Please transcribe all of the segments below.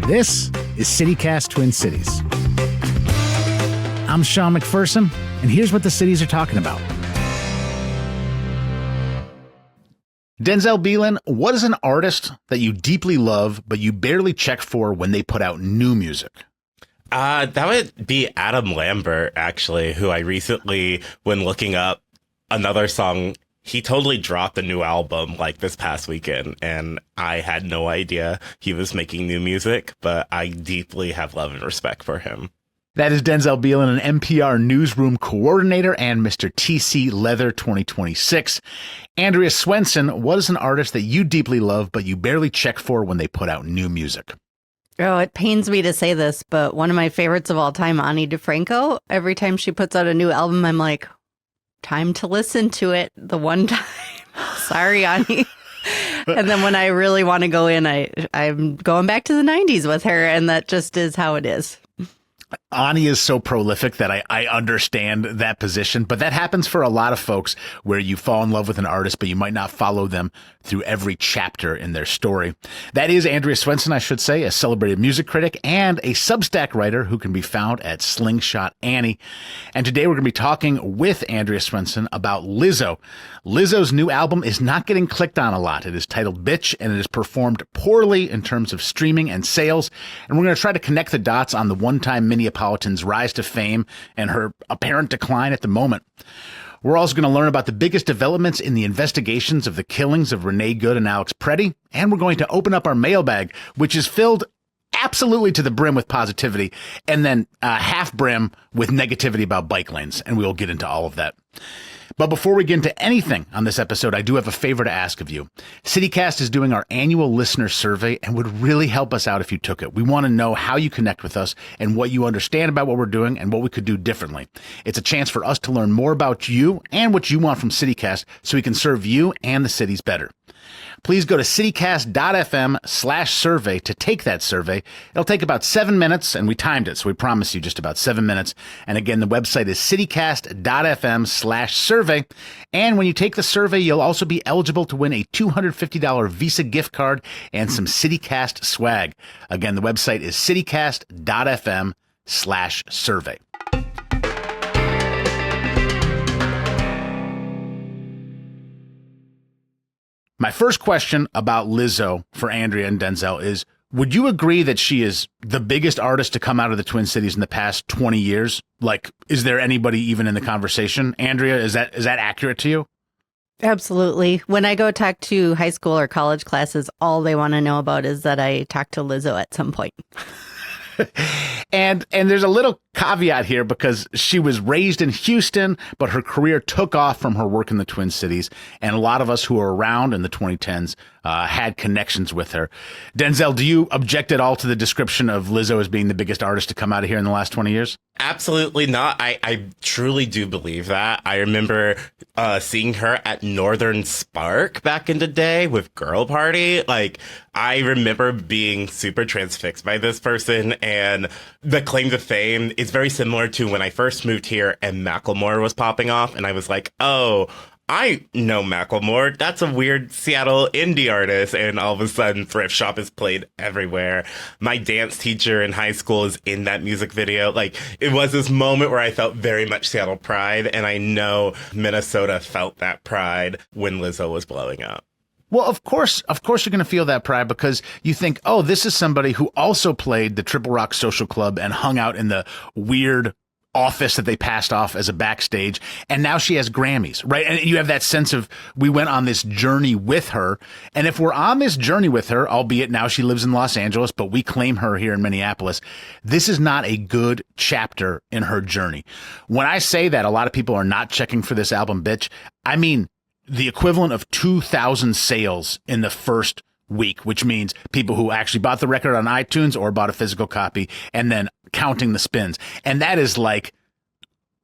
This is CityCast Twin Cities. I'm Sean McPherson, and here's what the cities are talking about. Denzel, Belin, what is an artist that you deeply love, but you barely check for when they put out new music? That would be Adam Lambert, actually, who I recently, when looking up another song, he totally dropped a new album like this past weekend, and I had no idea he was making new music, but I deeply have love and respect for him. That is Denzel Belin, an NPR newsroom coordinator and Mr. TC Leather 2026. Andrea Swensson, what is an artist that you deeply love, but you barely check for when they put out new music? Oh, it pains me to say this, but one of my favorites of all time, Ani DeFranco, every time she puts out a new album, I'm like, time to listen to it the one time. Sorry, Ani. And then when I really want to go in, I'm going back to the 90s with her, and that just is how it is. Ani is so prolific that I understand that position, but that happens for a lot of folks where you fall in love with an artist, but you might not follow them through every chapter in their story. That is Andrea Swensson, I should say, a celebrated music critic and a Substack writer who can be found at Slingshot Annie. And today we're going to be talking with Andrea Swensson about Lizzo. Lizzo's new album is not getting clicked on a lot. It is titled Bitch, and it is performed poorly in terms of streaming and sales. And we're going to try to connect the dots on the one-time Minneapolitan's rise to fame and her apparent decline at the moment. We're also going to learn about the biggest developments in the investigations of the killings of Renee Good and Alex Pretti. And we're going to open up our mailbag, which is filled absolutely to the brim with positivity, and then half brim with negativity about bike lanes. And we'll get into all of that. But before we get into anything on this episode, I do have a favor to ask of you. CityCast is doing our annual listener survey and would really help us out if you took it. We want to know how you connect with us and what you understand about what we're doing and what we could do differently. It's a chance for us to learn more about you and what you want from CityCast so we can serve you and the cities better. Please go to citycast.fm/survey to take that survey. It'll take about 7 minutes, and we timed it, so we promise you just about 7 minutes. And again, the website is citycast.fm/survey. And when you take the survey, you'll also be eligible to win a $250 Visa gift card and some CityCast swag. Again, the website is citycast.fm/survey. My first question about Lizzo for Andrea and Denzel is, would you agree that she is the biggest artist to come out of the Twin Cities in the past 20 years? Like, is there anybody even in the conversation? Andrea, is that accurate to you? Absolutely. When I go talk to high school or college classes, all they want to know about is that I talked to Lizzo at some point. And there's a little caveat here because she was raised in Houston, but her career took off from her work in the Twin Cities. And a lot of us who were around in the 2010s had connections with her. Denzel, do you object at all to the description of Lizzo as being the biggest artist to come out of here in the last 20 years? Absolutely not. I truly do believe that. I remember seeing her at Northern Spark back in the day with Girl Party. Like, I remember being super transfixed by this person, and the claim to fame is very similar to when I first moved here and Macklemore was popping off, and I was like, oh, I know Macklemore. That's a weird Seattle indie artist. And all of a sudden, Thrift Shop is played everywhere. My dance teacher in high school is in that music video. Like, it was this moment where I felt very much Seattle pride. And I know Minnesota felt that pride when Lizzo was blowing up. Well, of course you're going to feel that pride because you think, oh, this is somebody who also played the Triple Rock Social Club and hung out in the weird office that they passed off as a backstage, and now she has Grammys, right? And you have that sense of, we went on this journey with her, and if we're on this journey with her, albeit now she lives in Los Angeles, but we claim her here in Minneapolis, this is not a good chapter in her journey. When I say that a lot of people are not checking for this album, Bitch, I mean the equivalent of 2,000 sales in the first week, which means people who actually bought the record on iTunes or bought a physical copy and then counting the spins. And that is like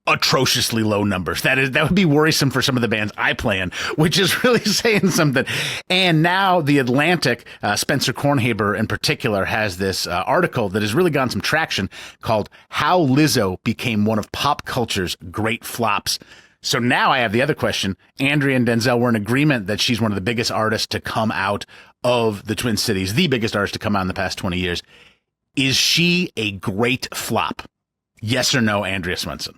atrociously low numbers. That would be worrisome for some of the bands I play in, which is really saying something. And now The Atlantic, Spencer Kornhaber in particular, has this article that has really gotten some traction called How Lizzo Became One of Pop Culture's Great Flops. So now I have the other question. Andrea and Denzel were in agreement that she's one of the biggest artists to come out of the Twin Cities, the biggest artist to come out in the past 20 years. Is she a great flop? Yes or no, Andrea Swensson?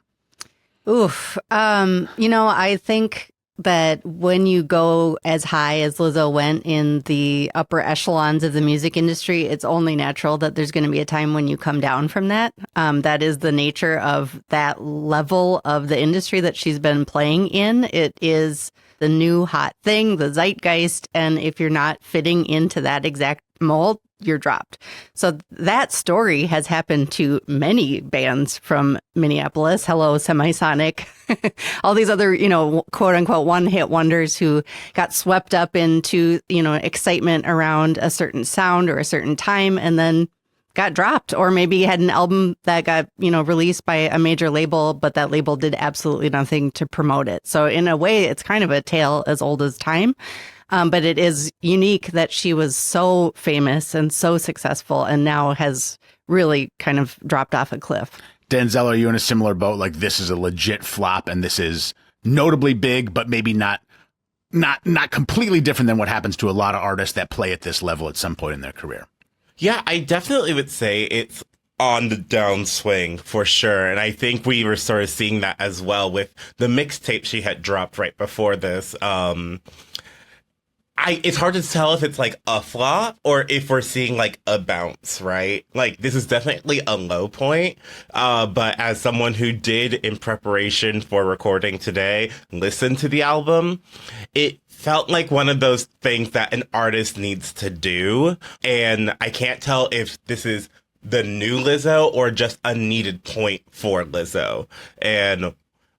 Oof. I think that when you go as high as Lizzo went in the upper echelons of the music industry, it's only natural that there's going to be a time when you come down from that. That is the nature of that level of the industry that she's been playing in. It is the new hot thing, the zeitgeist. And if you're not fitting into that exact mold, you're dropped. So that story has happened to many bands from Minneapolis. Hello, Semisonic, all these other, quote unquote, one hit wonders who got swept up into, excitement around a certain sound or a certain time and then got dropped, or maybe had an album that got, released by a major label, but that label did absolutely nothing to promote it. So in a way, it's kind of a tale as old as time. But it is unique that she was so famous and so successful and now has really kind of dropped off a cliff. Denzel, are you in a similar boat? Like, this is a legit flop and this is notably big, but maybe not completely different than what happens to a lot of artists that play at this level at some point in their career. Yeah, I definitely would say it's on the downswing for sure. And I think we were sort of seeing that as well with the mixtape she had dropped right before this. It's hard to tell if it's like a flop or if we're seeing like a bounce, right? Like, this is definitely a low point. But as someone who did, in preparation for recording today, listen to the album, it felt like one of those things that an artist needs to do. And I can't tell if this is the new Lizzo or just a needed point for Lizzo. And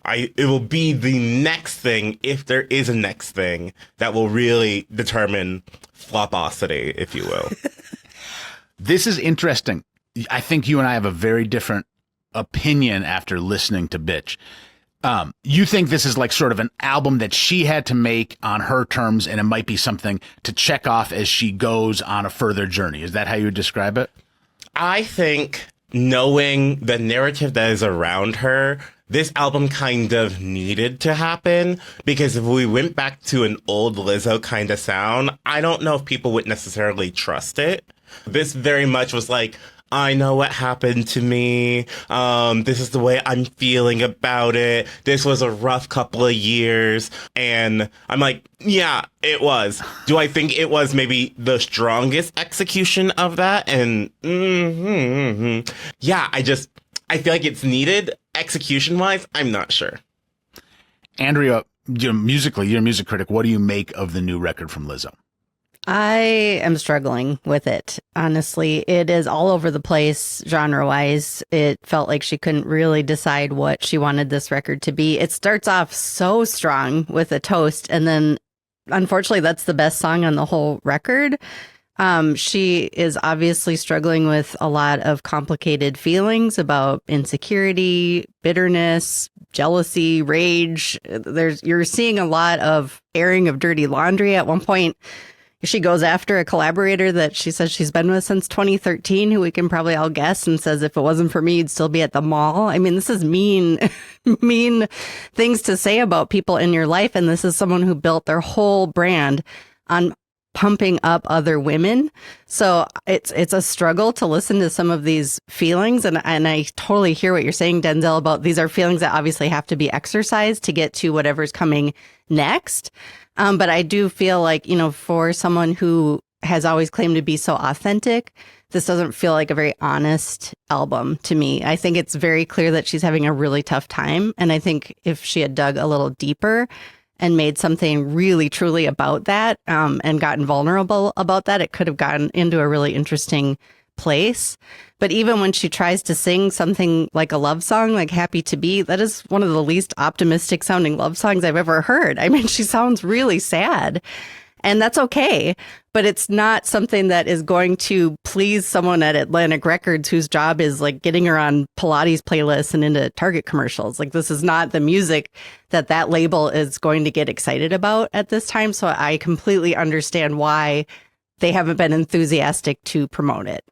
it will be the next thing, if there is a next thing, that will really determine floposity, if you will. This is interesting. I think you and I have a very different opinion after listening to Bitch. You think this is like sort of an album that she had to make on her terms, and it might be something to check off as she goes on a further journey. Is that how you would describe it? I think, knowing the narrative that is around her, this album kind of needed to happen, because if we went back to an old Lizzo kind of sound, I don't know if people would necessarily trust it. This very much was like, I know what happened to me. This is the way I'm feeling about it. This was a rough couple of years. And I'm like, yeah, it was. Do I think it was maybe the strongest execution of that? And yeah, I feel like it's needed. Execution-wise, I'm not sure. Andrea, musically, you're a music critic. What do you make of the new record from Lizzo? I am struggling with it, honestly. It is all over the place genre-wise. It felt like she couldn't really decide what she wanted this record to be. It starts off so strong with a toast, and then, unfortunately, that's the best song on the whole record. She is obviously struggling with a lot of complicated feelings about insecurity, bitterness, jealousy, rage. You're seeing a lot of airing of dirty laundry. At one point, she goes after a collaborator that she says she's been with since 2013, who we can probably all guess, and says, if it wasn't for me, you'd still be at the mall. I mean, this is mean things to say about people in your life. And this is someone who built their whole brand on pumping up other women. So it's a struggle to listen to some of these feelings. And I totally hear what you're saying, Denzel, about these are feelings that obviously have to be exercised to get to whatever's coming next. But I do feel like, for someone who has always claimed to be so authentic, this doesn't feel like a very honest album to me. I think it's very clear that she's having a really tough time. And I think if she had dug a little deeper and made something really, truly about that, and gotten vulnerable about that, it could have gotten into a really interesting place. But even when she tries to sing something like a love song, like Happy to Be, that is one of the least optimistic sounding love songs I've ever heard. I mean, she sounds really sad. And that's okay, but it's not something that is going to please someone at Atlantic Records whose job is like getting her on Pilates playlists and into Target commercials. Like, this is not the music that label is going to get excited about at this time. So I completely understand why they haven't been enthusiastic to promote it.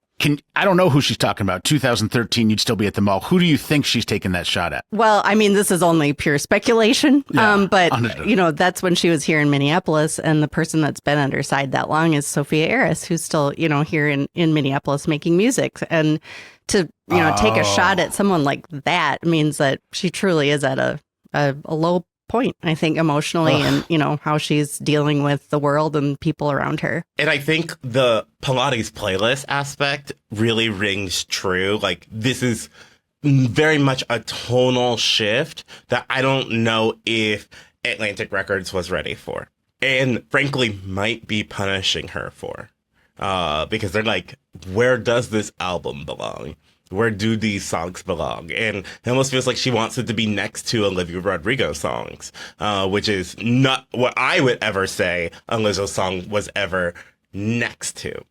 I don't know who she's talking about. 2013, you'd still be at the mall. Who do you think she's taking that shot at? Well, I mean, this is only pure speculation, Yeah, but, understood. that's when she was here in Minneapolis, and the person that's been under side that long is Sophia Eris, who's still, here in Minneapolis making music. And to, take a shot at someone like that means that she truly is at a low point, I think, emotionally, and how she's dealing with the world and people around her. And I think the Pilates playlist aspect really rings true. Like, this is very much a tonal shift that I don't know if Atlantic Records was ready for, and frankly might be punishing her for, because they're like, where does this album belong? Where do these songs belong? And it almost feels like she wants it to be next to Olivia Rodrigo songs, which is not what I would ever say a Lizzo song was ever next to.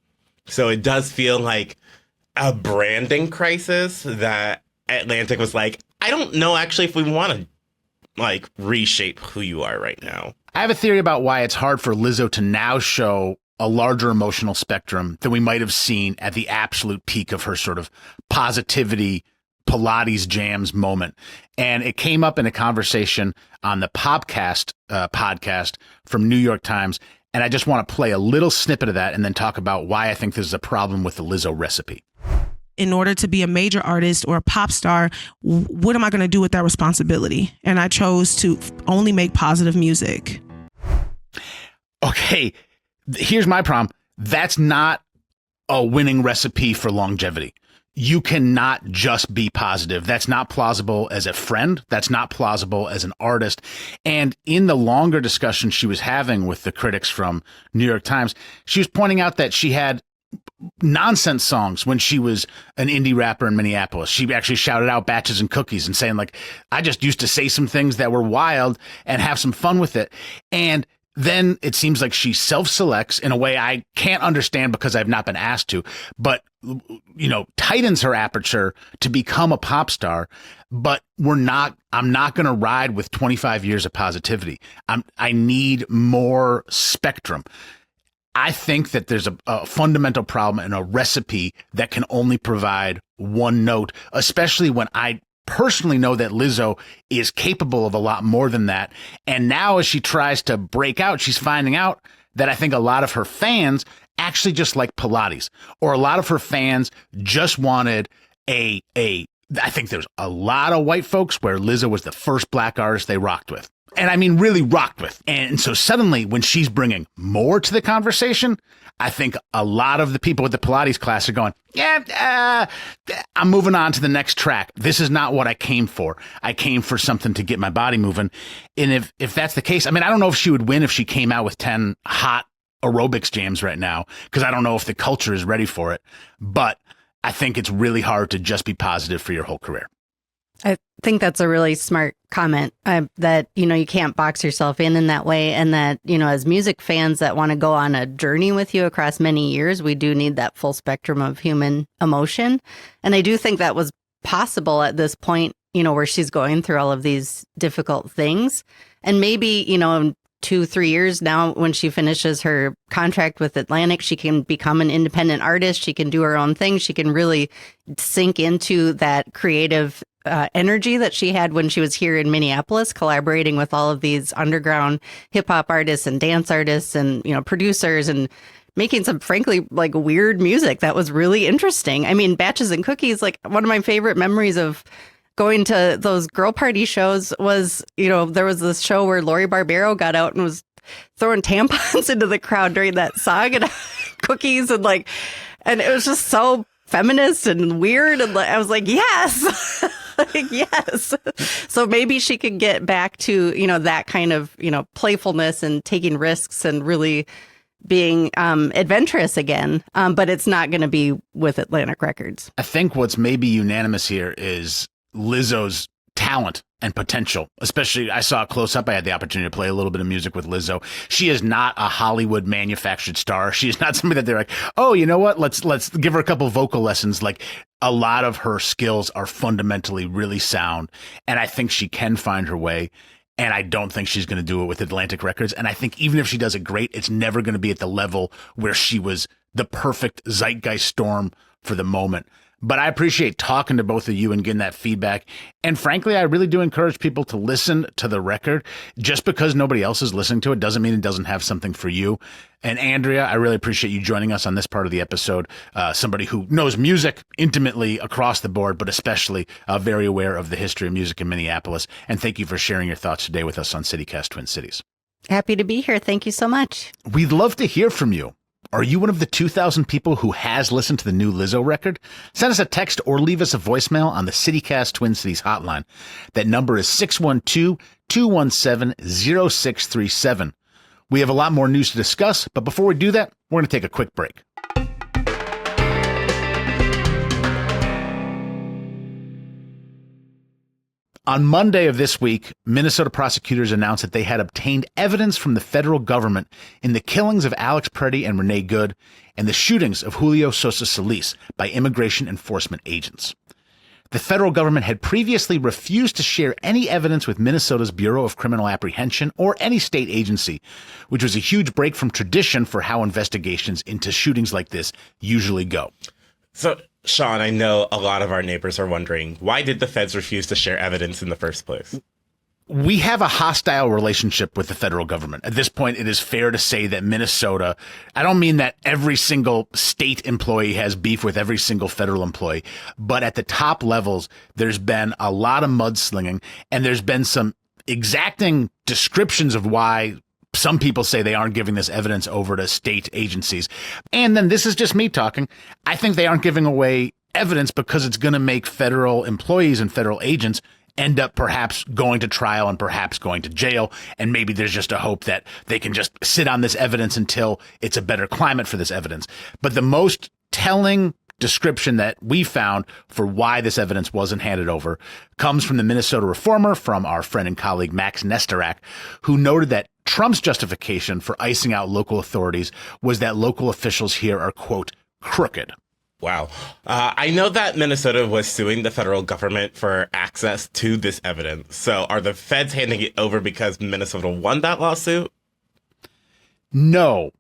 So it does feel like a branding crisis that Atlantic was like, I don't know actually if we want to like reshape who you are right now. I have a theory about why it's hard for Lizzo to now show a larger emotional spectrum than we might have seen at the absolute peak of her sort of positivity Pilates jams moment. And it came up in a conversation on the Popcast podcast from New York Times. And I just want to play a little snippet of that and then talk about why I think this is a problem with the Lizzo recipe. In order to be a major artist or a pop star, what am I going to do with that responsibility? And I chose to only make positive music. Okay, here's my problem. That's not a winning recipe for longevity. You cannot just be positive. That's not plausible as a friend. That's not plausible as an artist. And in the longer discussion she was having with the critics from New York Times, she was pointing out that she had nonsense songs when she was an indie rapper in Minneapolis. She actually shouted out Batches and Cookies and saying, like, I just used to say some things that were wild and have some fun with it. And then it seems like she self-selects in a way I can't understand because I've not been asked to, but, tightens her aperture to become a pop star. But I'm not going to ride with 25 years of positivity. I need more spectrum. I think that there's a fundamental problem in a recipe that can only provide one note, especially when I personally know that Lizzo is capable of a lot more than that. And now as she tries to break out, she's finding out that I think a lot of her fans actually just like Pilates, or a lot of her fans just wanted I think there's a lot of white folks where Lizzo was the first black artist they rocked with. And I mean, really rocked with. And so suddenly when she's bringing more to the conversation, I think a lot of the people with the Pilates class are going, I'm moving on to the next track. This is not what I came for. I came for something to get my body moving. And if that's the case, I mean, I don't know if she would win if she came out with 10 hot aerobics jams right now, because I don't know if the culture is ready for it. But I think it's really hard to just be positive for your whole career. I think that's a really smart comment, that, you can't box yourself in that way. And that, as music fans that want to go on a journey with you across many years, we do need that full spectrum of human emotion. And I do think that was possible at this point, where she's going through all of these difficult things. And maybe, in 2-3 years now, when she finishes her contract with Atlantic, she can become an independent artist. She can do her own thing. She can really sink into that creative energy that she had when she was here in Minneapolis, collaborating with all of these underground hip hop artists and dance artists and, producers, and making some, frankly, like weird music that was really interesting. I mean, Batches and Cookies, like one of my favorite memories of going to those girl party shows was, there was this show where Lori Barbero got out and was throwing tampons into the crowd during that song, and Cookies, and it was just so feminist and weird. And I was like, yes. Yes. So maybe she could get back to, that kind of, playfulness and taking risks and really being adventurous again. But it's not going to be with Atlantic Records. I think what's maybe unanimous here is Lizzo's talent and potential. Especially, I saw a close up. I had the opportunity to play a little bit of music with Lizzo. She is not a Hollywood manufactured star. She is not somebody that they're like, oh, you know what? Let's give her a couple vocal lessons. Like, a lot of her skills are fundamentally really sound, and I think she can find her way. And I don't think she's going to do it with Atlantic Records. And I think even if she does it great, it's never going to be at the level where she was the perfect zeitgeist storm for the moment. But I appreciate talking to both of you and getting that feedback. And frankly, I really do encourage people to listen to the record. Just because nobody else is listening to it doesn't mean it doesn't have something for you. And Andrea, I really appreciate you joining us on this part of the episode. Somebody who knows music intimately across the board, but especially very aware of the history of music in Minneapolis. And thank you for sharing your thoughts today with us on CityCast Twin Cities. Happy to be here. Thank you so much. We'd love to hear from you. Are you one of the 2,000 people who has listened to the new Lizzo record? Send us a text or leave us a voicemail on the CityCast Twin Cities hotline. That number is 612-217-0637. We have a lot more news to discuss, but before we do that, we're going to take a quick break. On Monday of this week, Minnesota prosecutors announced that they had obtained evidence from the federal government in the killings of Alex Pretti and Renee Good and the shootings of Julio Sosa Solis by immigration enforcement agents. The federal government had previously refused to share any evidence with Minnesota's Bureau of Criminal Apprehension or any state agency, which was a huge break from tradition for how investigations into shootings like this usually go. So, Sean, I know a lot of our neighbors are wondering, why did the feds refuse to share evidence in the first place? We have a hostile relationship with the federal government. At this point, it is fair to say that Minnesota, I don't mean that every single state employee has beef with every single federal employee, but at the top levels, there's been a lot of mudslinging, and there's been some exacting descriptions of why some people say they aren't giving this evidence over to state agencies. And then this is just me talking. I think they aren't giving away evidence because it's going to make federal employees and federal agents end up perhaps going to trial and perhaps going to jail. And maybe there's just a hope that they can just sit on this evidence until it's a better climate for this evidence. But the most telling description that we found for why this evidence wasn't handed over comes from the Minnesota Reformer, from our friend and colleague Max Nestorak, who noted that Trump's justification for icing out local authorities was that local officials here are, quote, crooked. Wow. I know that Minnesota was suing the federal government for access to this evidence. So are the feds handing it over because Minnesota won that lawsuit? No.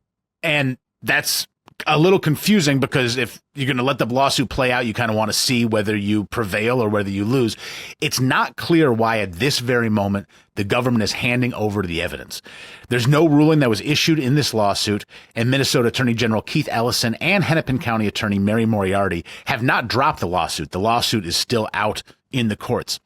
And that's a little confusing because if you're going to let the lawsuit play out, you kind of want to see whether you prevail or whether you lose. It's not clear why at this very moment the government is handing over the evidence. There's no ruling that was issued in this lawsuit, and Minnesota Attorney General Keith Ellison and Hennepin County Attorney Mary Moriarty have not dropped the lawsuit. The lawsuit is still out in the courts.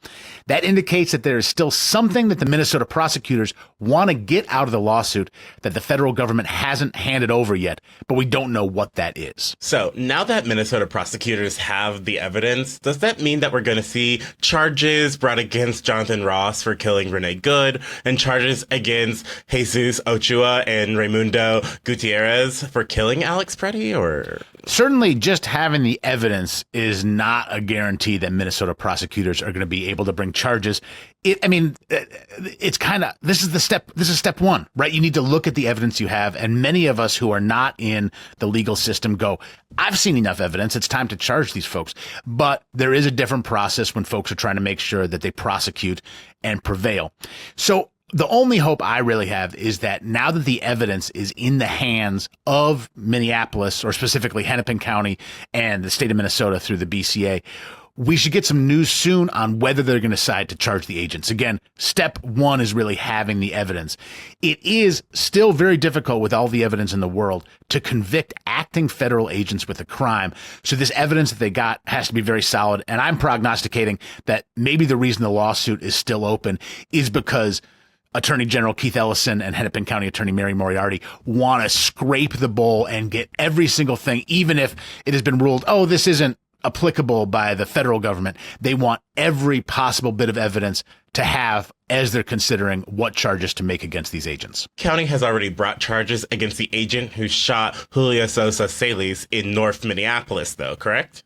That indicates that there is still something that the Minnesota prosecutors want to get out of the lawsuit that the federal government hasn't handed over yet, but we don't know what that is. So now that Minnesota prosecutors have the evidence, does that mean that we're going to see charges brought against Jonathan Ross for killing Renee Good and charges against Jesus Ochoa and Raimundo Gutierrez for killing Alex Pretti? Or certainly just having the evidence is not a guarantee that Minnesota prosecutors are going to be able to bring charges. It's kind of, this is step one, right? You need to look at the evidence you have. And many of us who are not in the legal system go, I've seen enough evidence. It's time to charge these folks. But there is a different process when folks are trying to make sure that they prosecute and prevail. So the only hope I really have is that now that the evidence is in the hands of Minneapolis, or specifically Hennepin County and the state of Minnesota through the BCA, we should get some news soon on whether they're going to decide to charge the agents. Again, step one is really having the evidence. It is still very difficult with all the evidence in the world to convict acting federal agents with a crime. So this evidence that they got has to be very solid. And I'm prognosticating that maybe the reason the lawsuit is still open is because Attorney General Keith Ellison and Hennepin County Attorney Mary Moriarty want to scrape the bowl and get every single thing, even if it has been ruled, oh, this isn't applicable by the federal government. They want every possible bit of evidence to have as they're considering what charges to make against these agents. County has already brought charges against the agent who shot Julio Sosa Solis in North Minneapolis, though, correct?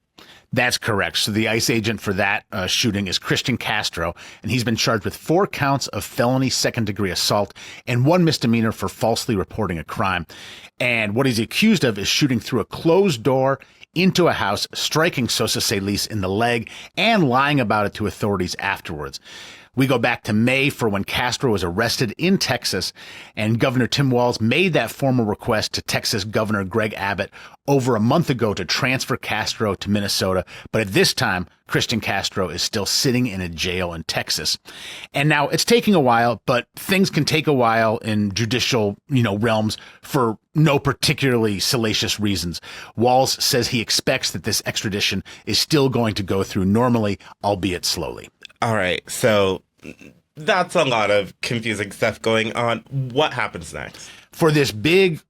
That's correct. So the ICE agent for that shooting is Christian Castro, and he's been charged with 4 counts of felony second-degree assault and 1 misdemeanor for falsely reporting a crime. And what he's accused of is shooting through a closed door into a house, striking Sosa Solis in the leg, and lying about it to authorities afterwards. We go back to May for when Castro was arrested in Texas, and Governor Tim Walz made that formal request to Texas Governor Greg Abbott over a month ago to transfer Castro to Minnesota. But at this time, Christian Castro is still sitting in a jail in Texas. And now it's taking a while, but things can take a while in judicial, realms for no particularly salacious reasons. Walz says he expects that this extradition is still going to go through normally, albeit slowly. All right, so that's a lot of confusing stuff going on. What happens next? For this big,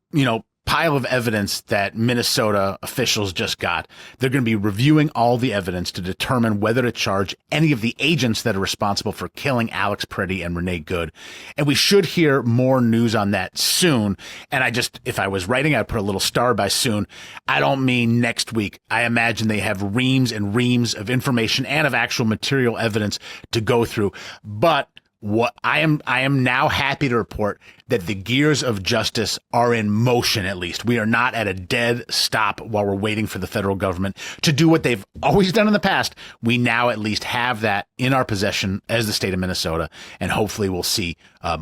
pile of evidence that Minnesota officials just got, they're going to be reviewing all the evidence to determine whether to charge any of the agents that are responsible for killing Alex Pretti and Renee Good. And we should hear more news on that soon. And if I was writing, I'd put a little star by soon. I don't mean next week. I imagine they have reams and reams of information and of actual material evidence to go through. But what I am now happy to report that the gears of justice are in motion. At least we are not at a dead stop while we're waiting for the federal government to do what they've always done in the past. We now at least have that in our possession as the state of Minnesota, and hopefully we'll see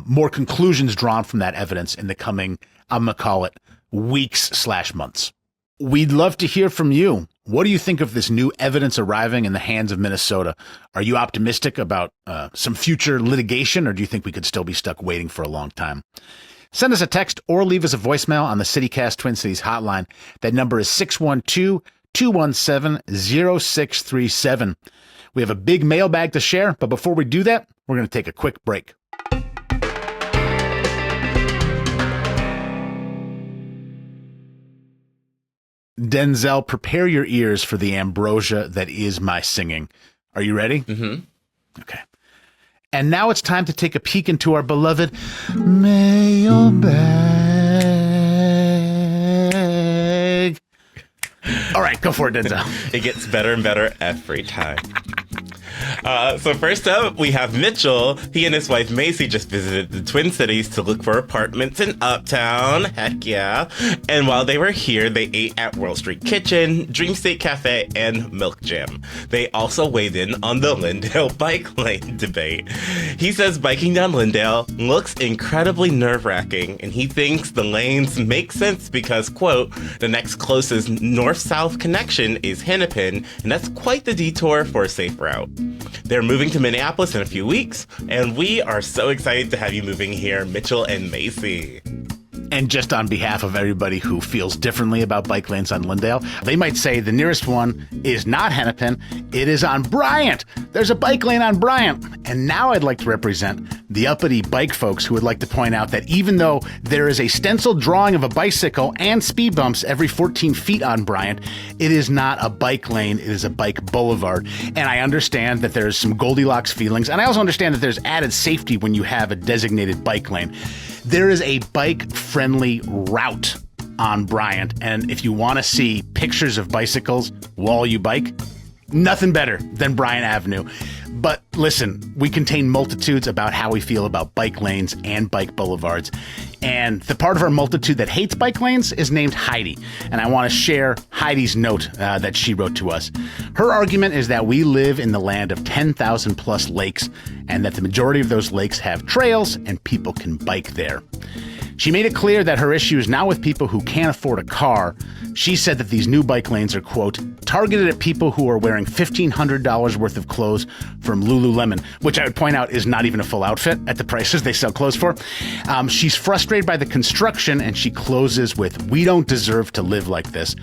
more conclusions drawn from that evidence in the coming, I'm gonna call it, weeks/months. We'd love to hear from you. What do you think of this new evidence arriving in the hands of Minnesota? Are you optimistic about some future litigation, or do you think we could still be stuck waiting for a long time? Send us a text or leave us a voicemail on the CityCast Twin Cities hotline. That number is 612-217-0637. We have a big mailbag to share, but before we do that, we're going to take a quick break. Denzel, prepare your ears for the ambrosia that is my singing. Are you ready? Mm-hmm. Okay. And now it's time to take a peek into our beloved mailbag. All right, go for it, Denzel. It gets better and better every time. So first up, we have Mitchell. He and his wife Macy just visited the Twin Cities to look for apartments in Uptown. Heck yeah. And while they were here, they ate at World Street Kitchen, Dream State Cafe, and Milk Gym. They also weighed in on the Lyndale bike lane debate. He says biking down Lyndale looks incredibly nerve-wracking, and he thinks the lanes make sense because, quote, the next closest north-south connection is Hennepin, and that's quite the detour for a safe route. They're moving to Minneapolis in a few weeks, and we are so excited to have you moving here, Mitchell and Macy. And just on behalf of everybody who feels differently about bike lanes on Lyndale, they might say the nearest one is not Hennepin, it is on Bryant. There's a bike lane on Bryant. And now I'd like to represent the uppity bike folks who would like to point out that even though there is a stenciled drawing of a bicycle and speed bumps every 14 feet on Bryant, it is not a bike lane, it is a bike boulevard. And I understand that there's some Goldilocks feelings, and I also understand that there's added safety when you have a designated bike lane. There is a bike-friendly route on Bryant, and if you want to see pictures of bicycles while you bike, nothing better than Bryant Avenue. But listen, we contain multitudes about how we feel about bike lanes and bike boulevards. And the part of our multitude that hates bike lanes is named Heidi. And I want to share Heidi's note that she wrote to us. Her argument is that we live in the land of 10,000 plus lakes, and that the majority of those lakes have trails and people can bike there. She made it clear that her issue is not with people who can't afford a car. She said that these new bike lanes are, quote, targeted at people who are wearing $1,500 worth of clothes from Lululemon, which I would point out is not even a full outfit at the prices they sell clothes for. She's frustrated by the construction, and she closes with, "We don't deserve to live like this."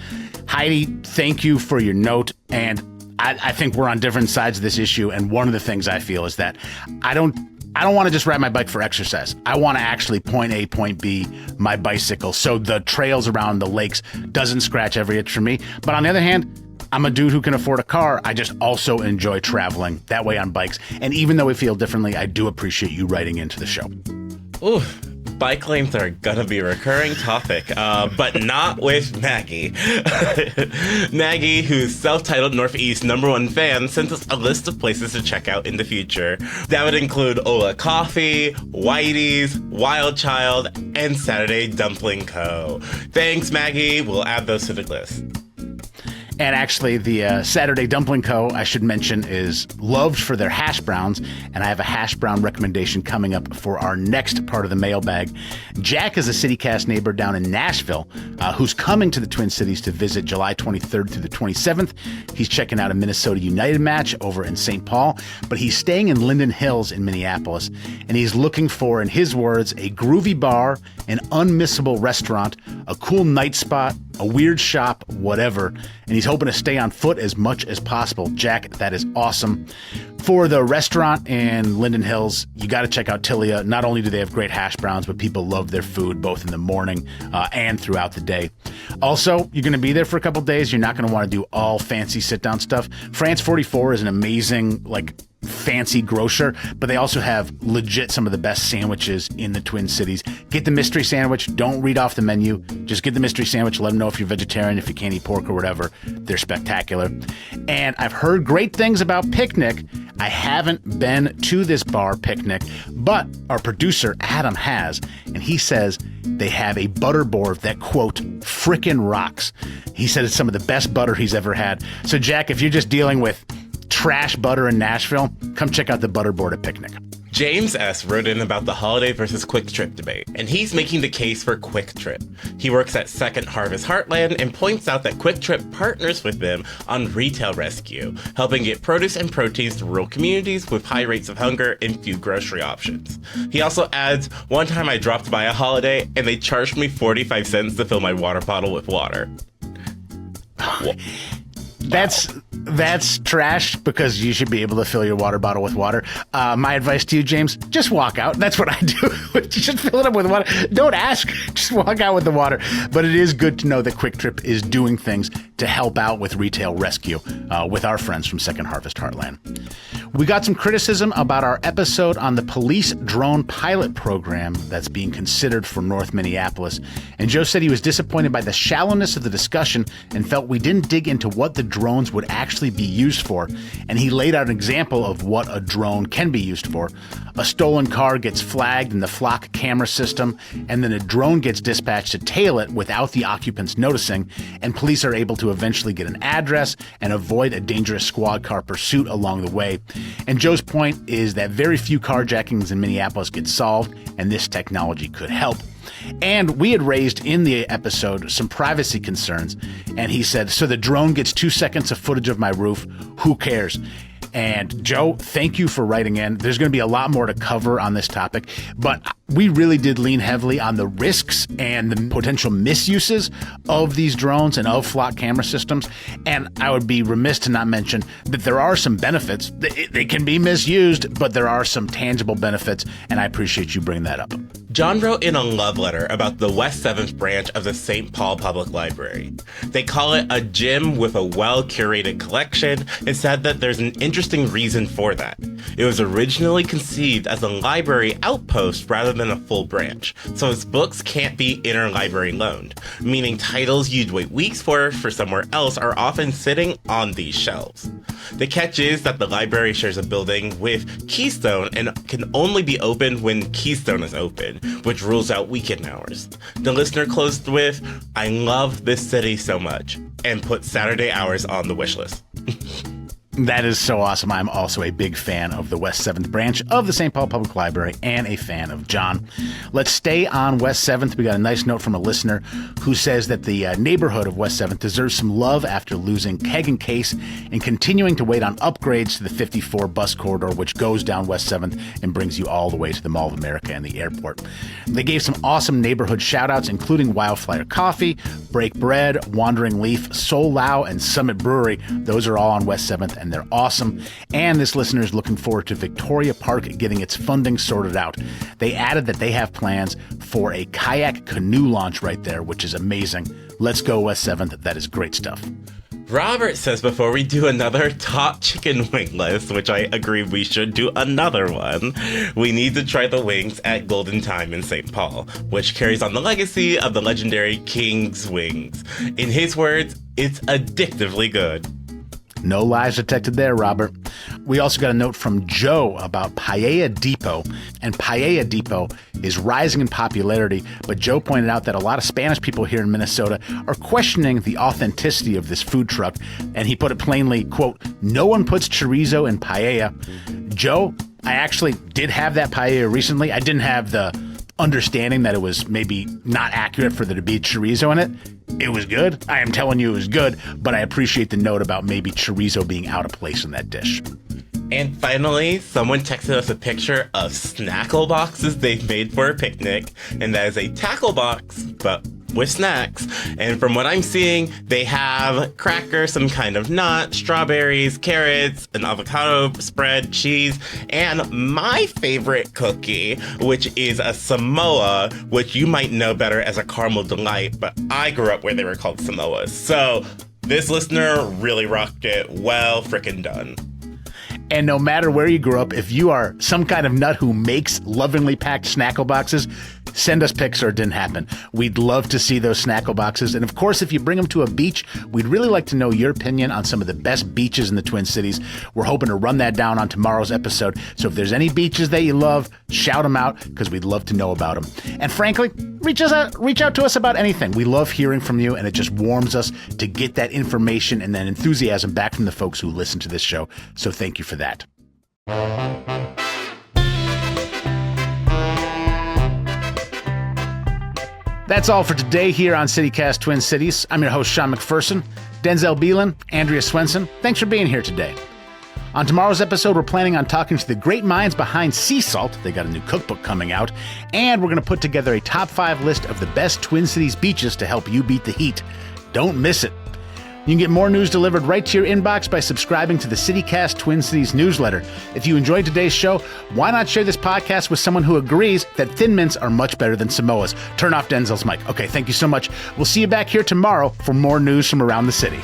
Heidi, thank you for your note, and I think we're on different sides of this issue, and one of the things I feel is that I don't want to just ride my bike for exercise. I want to actually point A, point B, my bicycle, so the trails around the lakes doesn't scratch every itch for me. But on the other hand, I'm a dude who can afford a car. I just also enjoy traveling that way on bikes. And even though we feel differently, I do appreciate you writing into the show. Ooh, bike lanes are gonna be a recurring topic, but not with Maggie. Maggie, who's self-titled Northeast #1 fan, sent us a list of places to check out in the future. That would include Ola Coffee, Whitey's, Wild Child, and Saturday Dumpling Co. Thanks, Maggie. We'll add those to the list. And actually, the Saturday Dumpling Co., I should mention, is loved for their hash browns. And I have a hash brown recommendation coming up for our next part of the mailbag. Jack is a CityCast neighbor down in Nashville who's coming to the Twin Cities to visit July 23rd through the 27th. He's checking out a Minnesota United match over in St. Paul, but he's staying in Linden Hills in Minneapolis. And he's looking for, in his words, a groovy bar, an unmissable restaurant, a cool night spot, a weird shop, whatever. And he's hoping to stay on foot as much as possible. Jack, that is awesome. For the restaurant in Linden Hills, you got to check out Tilia. Not only do they have great hash browns, but people love their food both in the morning and throughout the day. Also, you're going to be there for a couple days. You're not going to want to do all fancy sit-down stuff. France 44 is an amazing, fancy grocer, but they also have legit some of the best sandwiches in the Twin Cities. Get the mystery sandwich. Don't read off the menu. Just get the mystery sandwich. Let them know if you're vegetarian, if you can't eat pork or whatever. They're spectacular. And I've heard great things about Picnic. I haven't been to this bar, Picnic, but our producer, Adam, has, and he says they have a butter board that, quote, frickin' rocks. He said it's some of the best butter he's ever had. So, Jack, if you're just dealing with trash butter in Nashville, come check out the butterboard at Picnic. James S. wrote in about the holiday versus Quick Trip debate, and he's making the case for Quick Trip. He works at Second Harvest Heartland and points out that Quick Trip partners with them on retail rescue, helping get produce and proteins to rural communities with high rates of hunger and few grocery options. He also adds, one time I dropped by a holiday and they charged me 45 cents to fill my water bottle with water. That's trash because you should be able to fill your water bottle with water. My advice to you, James, just walk out. That's what I do. Just fill it up with water. Don't ask. Just walk out with the water. But it is good to know that Quick Trip is doing things to help out with retail rescue with our friends from Second Harvest Heartland. We got some criticism about our episode on the police drone pilot program that's being considered for North Minneapolis. And Joe said he was disappointed by the shallowness of the discussion and felt we didn't dig into what the drones would actually be used for. And he laid out an example of what a drone can be used for. A stolen car gets flagged in the flock camera system, and then a drone gets dispatched to tail it without the occupants noticing, and police are able to eventually get an address and avoid a dangerous squad car pursuit along the way. And Joe's point is that very few carjackings in Minneapolis get solved, and this technology could help. And we had raised in the episode some privacy concerns, and he said, so the drone gets 2 seconds of footage of my roof, who cares? And Joe, thank you for writing in. There's going to be a lot more to cover on this topic, but we really did lean heavily on the risks and the potential misuses of these drones and of flock camera systems. And I would be remiss to not mention that there are some benefits. They can be misused, but there are some tangible benefits, and I appreciate you bringing that up. John wrote in a love letter about the West 7th branch of the St. Paul Public Library. They call it a gym with a well-curated collection and said that there's an interesting reason for that. It was originally conceived as a library outpost rather than a full branch, so its books can't be interlibrary loaned, meaning titles you'd wait weeks for somewhere else are often sitting on these shelves. The catch is that the library shares a building with Keystone and can only be open when Keystone is open, which rules out weekend hours. The listener closed with, I love this city so much, and put Saturday hours on the wish list. That is so awesome. I'm also a big fan of the West 7th branch of the St. Paul Public Library and a fan of John. Let's stay on West 7th. We got a nice note from a listener who says that the neighborhood of West 7th deserves some love after losing Keg and Case and continuing to wait on upgrades to the 54 bus corridor, which goes down West 7th and brings you all the way to the Mall of America and the airport. They gave some awesome neighborhood shout-outs, including Wildflower Coffee, Break Bread, Wandering Leaf, Soul Lao, and Summit Brewery. Those are all on West 7th, and they're awesome. And this listener is looking forward to Victoria Park getting its funding sorted out. They added that they have plans for a kayak canoe launch right there, which is amazing. Let's go West 7th. That is great stuff. Robert says before we do another top chicken wing list, which I agree we should do another one, we need to try the wings at Golden Time in St. Paul, which carries on the legacy of the legendary King's Wings. In his words, it's addictively good. No lies detected there, Robert. We also got a note from Joe about Paella Depot, and Paella Depot is rising in popularity, but Joe pointed out that a lot of Spanish people here in Minnesota are questioning the authenticity of this food truck, and he put it plainly, quote, "No one puts chorizo in paella." Joe, I actually did have that paella recently. I didn't have the understanding that it was maybe not accurate for there to be chorizo in it. It was good. I am telling you it was good, but I appreciate the note about maybe chorizo being out of place in that dish. And finally, someone texted us a picture of snackle boxes they've made for a picnic, and that is a tackle box, but with snacks. And from what I'm seeing, they have crackers, some kind of nut, strawberries, carrots, an avocado spread, cheese, and my favorite cookie, which is a Samoa, which you might know better as a caramel delight, but I grew up where they were called Samoas. So this listener really rocked it. Well frickin' done. And no matter where you grew up, if you are some kind of nut who makes lovingly packed snackle boxes, send us pics or it didn't happen. We'd love to see those snackle boxes. And of course, if you bring them to a beach, we'd really like to know your opinion on some of the best beaches in the Twin Cities. We're hoping to run that down on tomorrow's episode. So if there's any beaches that you love, shout them out because we'd love to know about them. And frankly, reach out to us about anything. We love hearing from you, and it just warms us to get that information and that enthusiasm back from the folks who listen to this show. So thank you for that. That's all for today here on CityCast Twin Cities. I'm your host, Sean McPherson. Denzel, Belin, Andrea Swensson, thanks for being here today. On tomorrow's episode, we're planning on talking to the great minds behind Sea Salt. They got a new cookbook coming out. And we're going to put together a top 5 list of the best Twin Cities beaches to help you beat the heat. Don't miss it. You can get more news delivered right to your inbox by subscribing to the CityCast Twin Cities newsletter. If you enjoyed today's show, why not share this podcast with someone who agrees that Thin Mints are much better than Samoas? Turn off Denzel's mic. Okay, thank you so much. We'll see you back here tomorrow for more news from around the city.